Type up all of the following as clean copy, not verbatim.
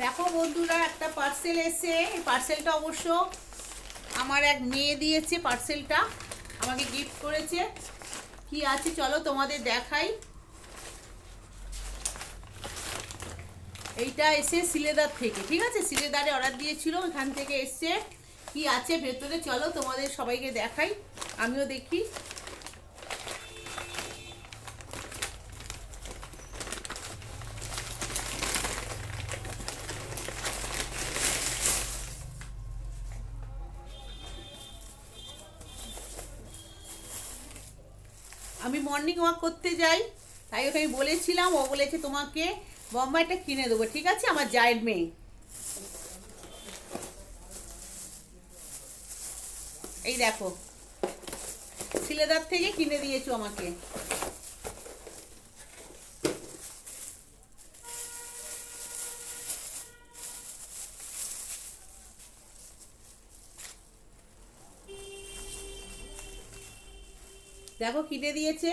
দেখো বন্ধুরা, একটা পার্সেল এসে, এই পার্সেলটা অবশ্য আমার এক মেয়ে দিয়েছে। পার্সেলটা আমাকে গিফট করেছে। কি আছে চলো তোমাদের দেখাই। এইটা এসে সিলেদার থেকে, ঠিক আছে, সিলেদারে অর্ডার দিয়েছিল, ওখান থেকে এসছে। কি আছে ভেতরে চলো তোমাদের সবাইকে দেখাই, আমিও দেখি। আমি মর্নিং ওয়াক করতে যাই, তাই ওকে আমি বলেছিলাম, ও বলেছে তোমাকে বোম্বাইটা কিনে দেবো, ঠিক আছে, আমার জায়ের মেয়ে। এই দেখো, সিলেদার থেকে কিনে দিয়েছো আমাকে। দেখো কিনে দিয়েছে,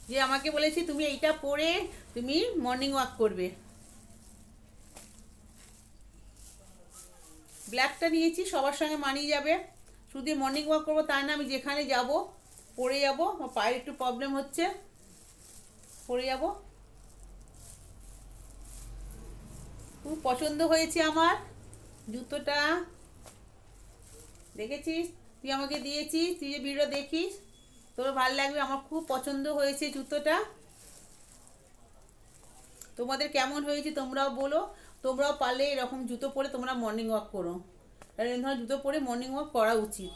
যে আমাকে বলেছে তুমি এইটা পরে তুমি মর্নিং ওয়াক করবে। ব্ল্যাকটা নিয়েছি, সবার সঙ্গে মানিয়ে যাবে। শুধু মর্নিং ওয়াক করবো তাই না, আমি যেখানে যাব পরে যাব। আমার পায়ের একটু প্রবলেম হচ্ছে, পরে যাব। খুব পছন্দ হয়েছে আমার জুতোটা। দেখেছিস, তুই আমাকে দিয়েছিস, তুই যে ভিডিও দেখিস, তোর ভালো লাগবে। আমার খুব পছন্দ হয়েছে জুতোটা। তোমাদের কেমন হয়েছে তোমরাও বলো। তোমরাও পারলে এরকম জুতো পরে তোমরা মর্নিং ওয়াক করো, এরকম ধরনের জুতো পরে মর্নিং ওয়াক করা উচিত।